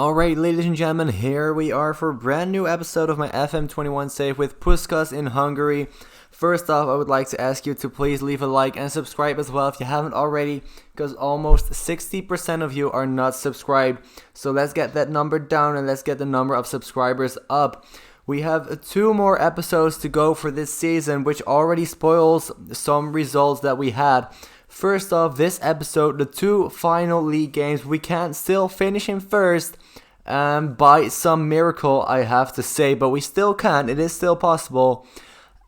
Alright, ladies and gentlemen, here we are for a brand new episode of my FM21 save with Puskás in Hungary. First off, I would like to ask you to please leave a like and subscribe as well if you haven't already, because almost 60% of you are not subscribed. So let's get that number down and let's get the number of subscribers up. We have 2 more episodes to go for this season, which already spoils some results that we had. First off, this episode, the 2 final league games, we can still finish in first by some miracle, I have to say, but we still can. It is still possible,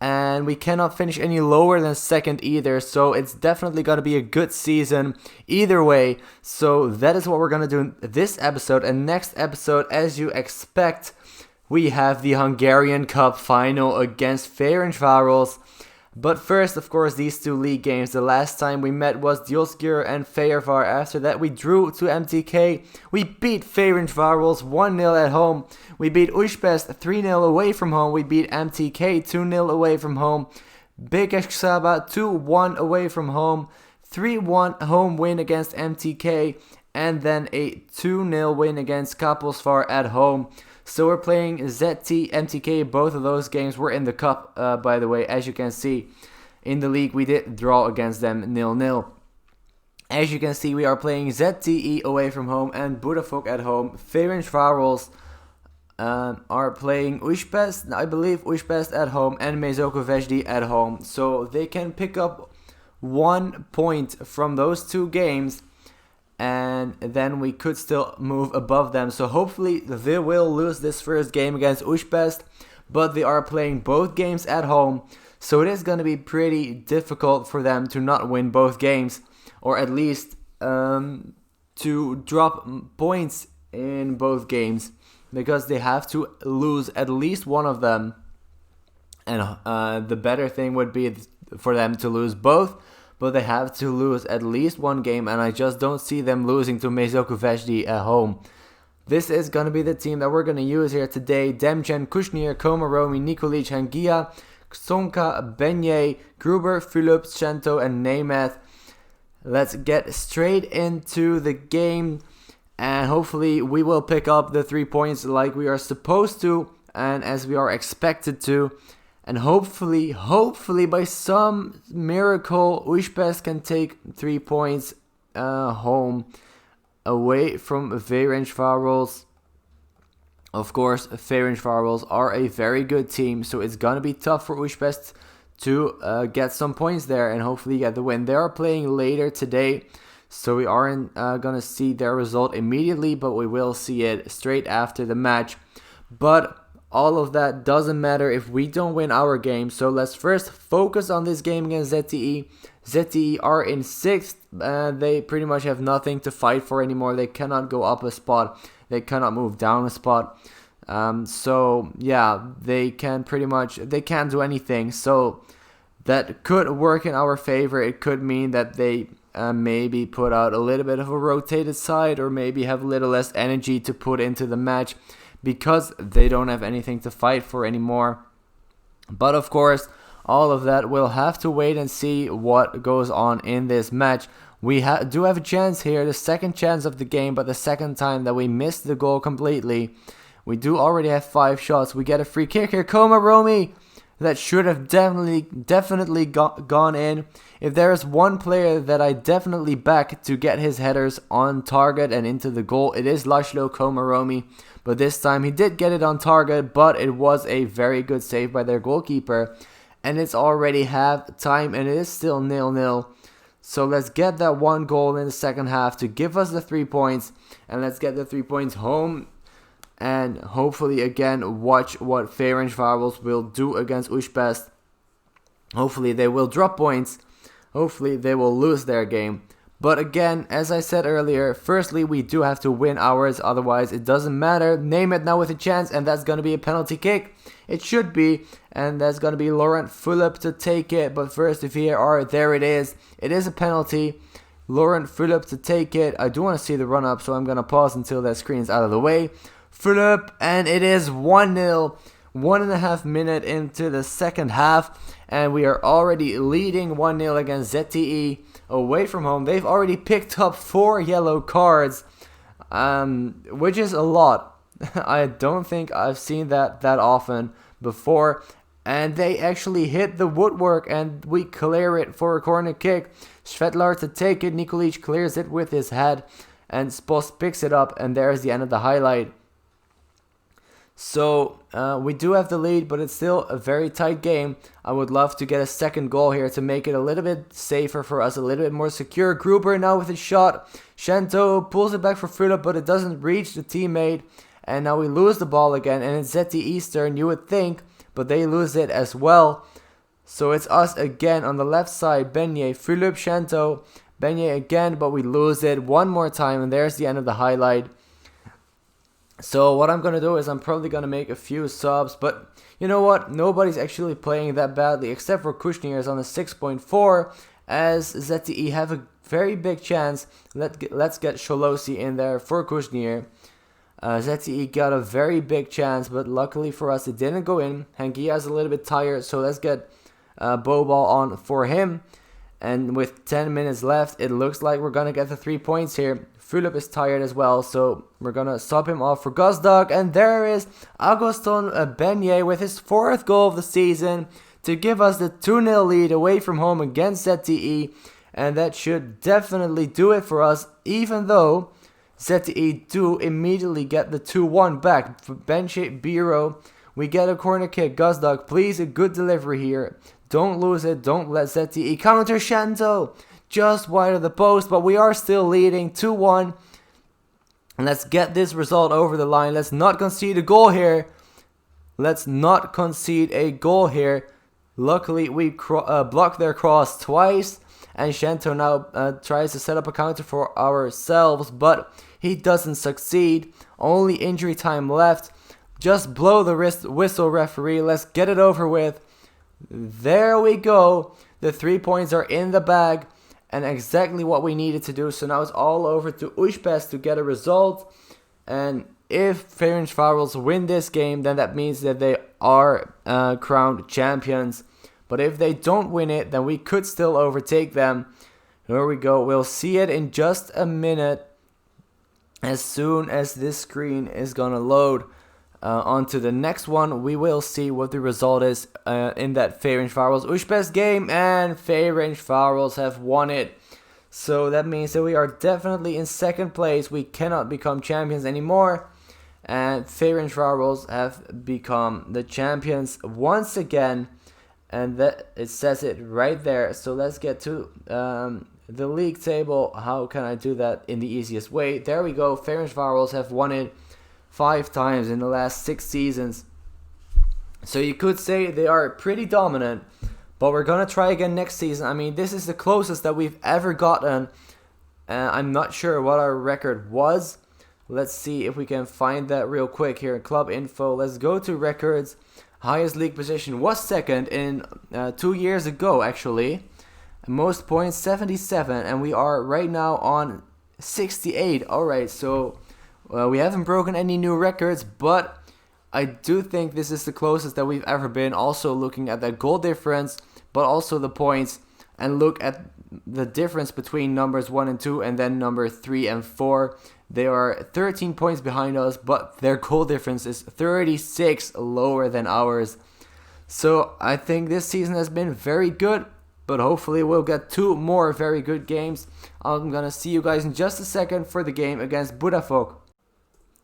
and we cannot finish any lower than second either, so it's definitely going to be a good season either way. So that is what we're going to do in this episode, and next episode, as you expect, we have the Hungarian Cup final against Ferencváros. But first, of course, these 2 league games. The last time we met was Diószgyőr and Fehérvár. After that, we drew to MTK. We beat Ferencváros 1-0 at home. We beat Újpest 3-0 away from home. We beat MTK 2-0 away from home. Békéscsaba 2-1 away from home. 3-1 home win against MTK. And then a 2-0 win against Kaposvár at home. So we're playing ZT, MTK, both of those games were in the cup, by the way. As you can see, in the league we did draw against them 0-0. As you can see, we are playing ZTE away from home and Budafok at home. Ferencváros are playing Újpest, I believe Újpest at home, and Mezőkövesd at home. So they can pick up 1 point from those 2 games, and then we could still move above them. So hopefully they will lose this first game against Újpest, but they are playing both games at home, so it is going to be pretty difficult for them to not win both games, or at least to drop points in both games, because they have to lose at least one of them, and the better thing would be for them to lose both. But they have to lose at least 1 game, and I just don't see them losing to Mezőkövesd at home. This is going to be the team that we're going to use here today. Demchen, Kushnir, Komaromi, Nikolic, Hangia, Sonka, Benye, Gruber, Fülöp, Cento, and Nemeth. Let's get straight into the game, and hopefully we will pick up the 3 points like we are supposed to, and as we are expected to. And hopefully by some miracle, Újpest can take 3 points home away from Ferencváros. Of course, Ferencváros are a very good team, so it's going to be tough for Újpest to get some points there and hopefully get the win. They are playing later today, so we aren't going to see their result immediately, but we will see it straight after the match. But all of that doesn't matter if we don't win our game. So let's first focus on this game against ZTE. ZTE are in 6th. They pretty much have nothing to fight for anymore. They cannot go up a spot. They cannot move down a spot. So yeah, they can't do anything. So that could work in our favor. It could mean that they maybe put out a little bit of a rotated side, or maybe have a little less energy to put into the match, because they don't have anything to fight for anymore. But of course, all of that, we'll have to wait and see what goes on in this match. We do have a chance here, the second chance of the game, but the second time that we missed the goal completely. We do already have 5 shots. We get a free kick here. Komaromi! That should have definitely gone in. If there is one player that I definitely back to get his headers on target and into the goal, it is László Komaromi. But this time he did get it on target, but it was a very good save by their goalkeeper. And it's already half time and it is still 0-0. So let's get that 1 goal in the second half to give us the 3 points. And let's get the 3 points home. And hopefully again watch what Ferencváros will do against Újpest. Hopefully they will drop points. Hopefully they will lose their game. But again, as I said earlier, firstly we do have to win ours, otherwise it doesn't matter. Nemeth now with a chance, and that's going to be a penalty kick. It should be, and that's going to be Laurent Fülöp to take it. But first, if VAR, there it is. It is a penalty. Laurent Fülöp to take it. I do want to see the run up, so I'm going to pause until that screen is out of the way. Fülöp, and it is 1-0. 1.5 minutes into the second half, and we are already leading 1-0 against ZTE away from home. They've already picked up 4 yellow cards. which is a lot. I don't think I've seen that often before. And they actually hit the woodwork, and we clear it for a corner kick. Svetlar to take it. Nikolic clears it with his head, and Spos picks it up, and there's the end of the highlight. So we do have the lead, but it's still a very tight game. I would love to get a second goal here to make it a little bit safer for us, a little bit more secure. Gruber now with a shot. Shanto pulls it back for Philip, but it doesn't reach the teammate. And now we lose the ball again, and it's Zeti Eastern, you would think, but they lose it as well. So it's us again on the left side. Beignet, Philip, Shanto. Beignet again, but we lose it one more time, and there's the end of the highlight. So what I'm going to do is I'm probably going to make a few subs, but you know what? Nobody's actually playing that badly except for Kushner on the 6.4, as ZTE have a very big chance. Let's get Sholosi in there for Kushner. ZTE got a very big chance, but luckily for us it didn't go in. Hangia is a little bit tired, so let's get Bobal on for him. And with 10 minutes left, it looks like we're going to get the 3 points here. Philip is tired as well, so we're going to sub him off for Gazdag. And there is Agoston Beignet with his 4th goal of the season to give us the 2-0 lead away from home against ZTE. And that should definitely do it for us, even though ZTE do immediately get the 2-1 back. For Benche Biro, we get a corner kick. Gazdag, please, a good delivery here. Don't lose it. Don't let ZTE counter. Shanto just wide of the post, but we are still leading 2-1. And let's get this result over the line. Let's not concede a goal here. Let's not concede a goal here. Luckily, we blocked their cross twice. And Shanto now tries to set up a counter for ourselves, but he doesn't succeed. Only injury time left. Just blow the whistle, referee. Let's get it over with. There we go. The 3 points are in the bag, and exactly what we needed to do. So now it's all over to Újpest to get a result. And if Ferencváros win this game, then that means that they are crowned champions. But if they don't win it, then we could still overtake them. Here we go. We'll see it in just a minute, as soon as this screen is gonna load. On to the next one, we will see what the result is in that Ferencváros Újpest game, and Ferencváros have won it. So that means that we are definitely in second place. We cannot become champions anymore, and Ferencváros have become the champions once again, and that it says it right there. So let's get to the league table. How can I do that in the easiest way? There we go. Ferencváros have won it 5 times in the last 6 seasons. So you could say they are pretty dominant, but we're going to try again next season. I mean, this is the closest that we've ever gotten. I'm not sure what our record was. Let's see if we can find that real quick here in club info. Let's go to records. Highest league position was second in 2 years ago, actually. Most points, 77, and we are right now on 68. Alright, so we haven't broken any new records, but I do think this is the closest that we've ever been. Also looking at that goal difference, but also the points, and look at the difference between numbers 1 and 2 and then number 3 and 4. They are 13 points behind us, but their goal difference is 36 lower than ours. So I think this season has been very good, but hopefully we'll get 2 more very good games. I'm going to see you guys in just a second for the game against Budafok.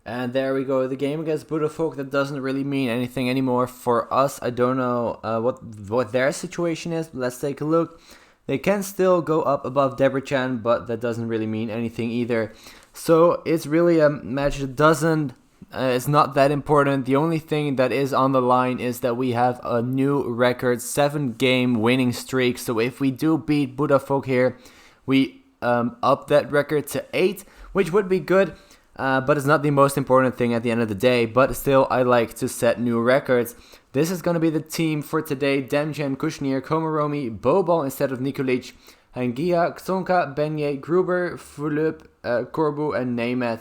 And there we go, the game against Budafok. That doesn't really mean anything anymore for us. I don't know what their situation is, but let's take a look. They can still go up above Debrecen, but that doesn't really mean anything either. So it's really a match that doesn't, it's not that important. The only thing that is on the line is that we have a new record, 7-game winning streak. So if we do beat Budafok here, we up that record to 8, which would be good. But it's not the most important thing at the end of the day. But still, I like to set new records. This is going to be the team for today. Demjan, Kushner, Komaromi, Bobal instead of Nikolic, Hangia, Xonka, Beignet, Gruber, Fulip, Corbu, and Nemeth.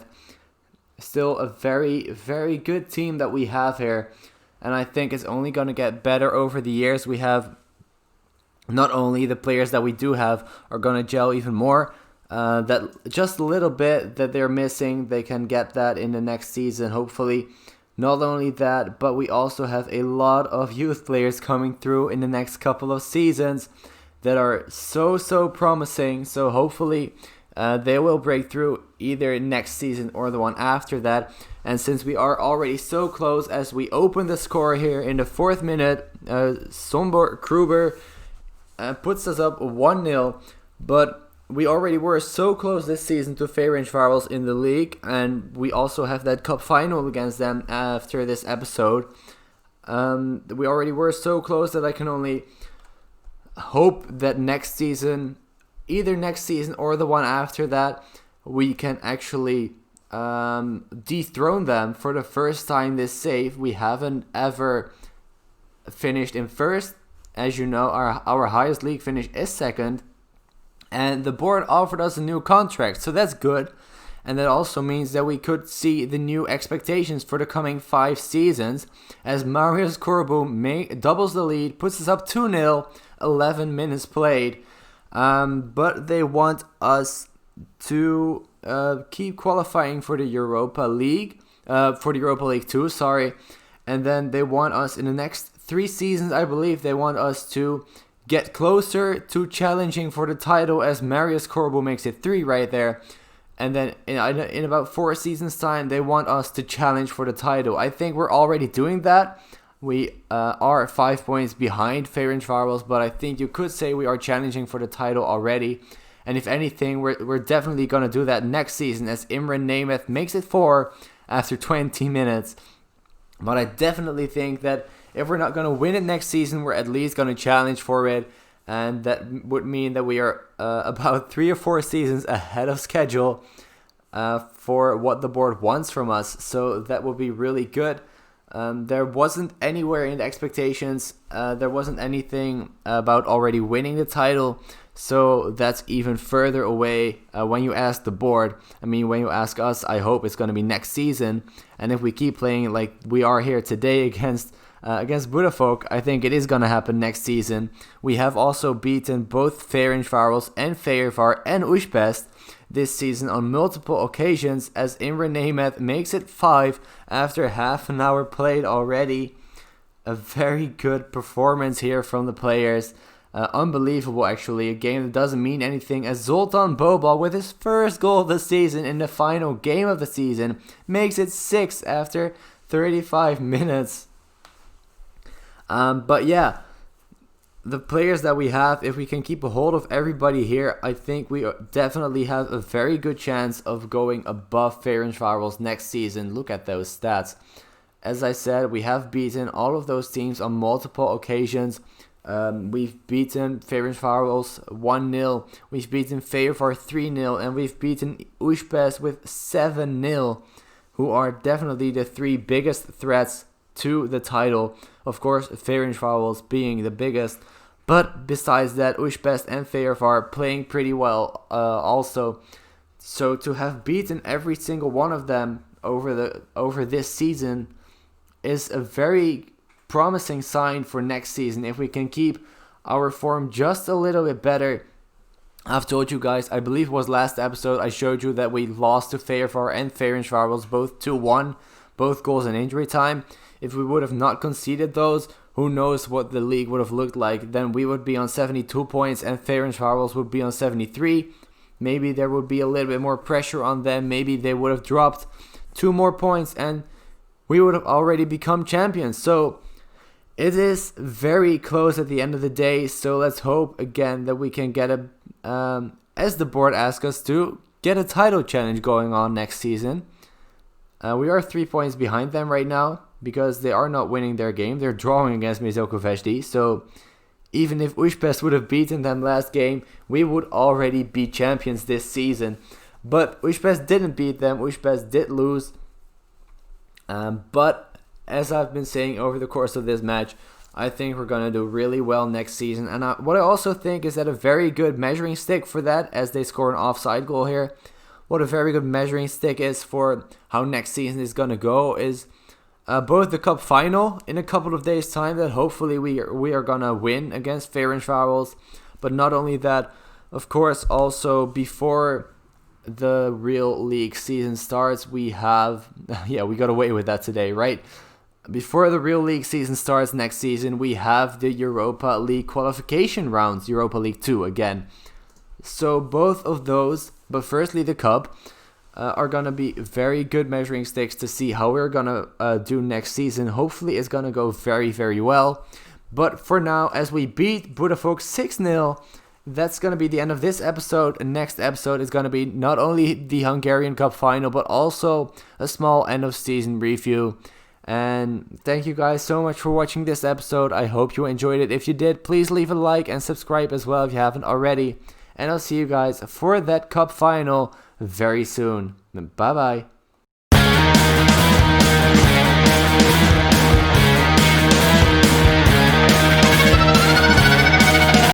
Still a very, very good team that we have here. And I think it's only going to get better over the years. We have not only the players that we do have are going to gel even more. that just a little bit that they're missing, they can get that in the next season, hopefully. Not only that, but we also have a lot of youth players coming through in the next couple of seasons that are so promising. So hopefully they will break through either next season or the one after that. And since we are already so close, as we open the score here in the 4th minute, Sombor Kruber puts us up 1-0. But we already were so close this season to Ferencváros in the league, and we also have that cup final against them after this episode. We already were so close that I can only hope that next season, either next season or the one after that, we can actually dethrone them for the first time this save. We haven't ever finished in first. As you know, our highest league finish is second. And the board offered us a new contract, so that's good. And that also means that we could see the new expectations for the coming 5 seasons, as Marius Corbu doubles the lead, puts us up 2-0, 11 minutes played. But they want us to keep qualifying for the Europa League, for the Europa League 2, sorry. And then they want us in the next 3 seasons, I believe, they want us to get closer to challenging for the title, as Marius Corbu makes it 3 right there. And then in about 4 seasons time, they want us to challenge for the title. I think we're already doing that. We are 5 points behind Ferencváros, but I think you could say we are challenging for the title already. And if anything, we're definitely going to do that next season, as Imre Nemeth makes it 4 after 20 minutes. But I definitely think that if we're not going to win it next season, we're at least going to challenge for it. And that would mean that we are about 3 or 4 seasons ahead of schedule for what the board wants from us. So that would be really good. There wasn't anywhere in the expectations. There wasn't anything about already winning the title. So that's even further away when you ask the board. I mean, when you ask us, I hope it's going to be next season. And if we keep playing like we are here today against Budafolk, I think it is going to happen next season. We have also beaten both Ferencváros and Fehérvár and Újpest this season on multiple occasions, as Imre Nemeth makes it 5 after half an hour played already. A very good performance here from the players. Unbelievable, actually. A game that doesn't mean anything, as Zoltan Bobal, with his first goal of the season in the final game of the season, makes it 6 after 35 minutes. But yeah, the players that we have, if we can keep a hold of everybody here, I think we definitely have a very good chance of going above Ferencváros next season. Look at those stats. As I said, we have beaten all of those teams on multiple occasions. We've beaten Ferencváros 1-0, we've beaten Fehérvár 3-0, and we've beaten Újpest with 7-0, who are definitely the 3 biggest threats to the title. Of course, Ferencváros being the biggest, but besides that, Újpest and Fehérvár playing pretty well also. So to have beaten every single one of them over this season is a very promising sign for next season. If we can keep our form just a little bit better. I've told you guys, I believe it was last episode, I showed you that we lost to Fehérvár and Ferencváros both 2-1, both goals in injury time. If we would have not conceded those, who knows what the league would have looked like. Then we would be on 72 points and Ferencváros would be on 73. Maybe there would be a little bit more pressure on them. Maybe they would have dropped 2 more points and we would have already become champions. So it is very close at the end of the day. So let's hope again that we can get as the board asks us to, get a title challenge going on next season. We are 3 points behind them right now because they are not winning their game. They're drawing against Mezőkövesdi. So even if Újpest would have beaten them last game, we would already be champions this season. But Újpest didn't beat them. Újpest did lose. But as I've been saying over the course of this match, I think we're going to do really well next season. And what I also think is that a very good measuring stick for that, as they score an offside goal here, what a very good measuring stick is for how next season is going to go is both the cup final in a couple of days' time that hopefully we are going to win against Ferencváros. But not only that, Of course, also before the real league season starts, we have, yeah, we got away with that today, right? Before the real league season starts next season, we have the Europa League qualification rounds, Europa League 2 again. So both of those, but firstly the Cup, are going to be very good measuring sticks to see how we're going to do next season. Hopefully it's going to go very, very well. But for now, as we beat Budapest 6-0, that's going to be the end of this episode. And next episode is going to be not only the Hungarian Cup final, but also a small end of season review. And thank you guys so much for watching this episode. I hope you enjoyed it. If you did, please leave a like and subscribe as well if you haven't already. And I'll see you guys for that Cup final very soon. Bye bye.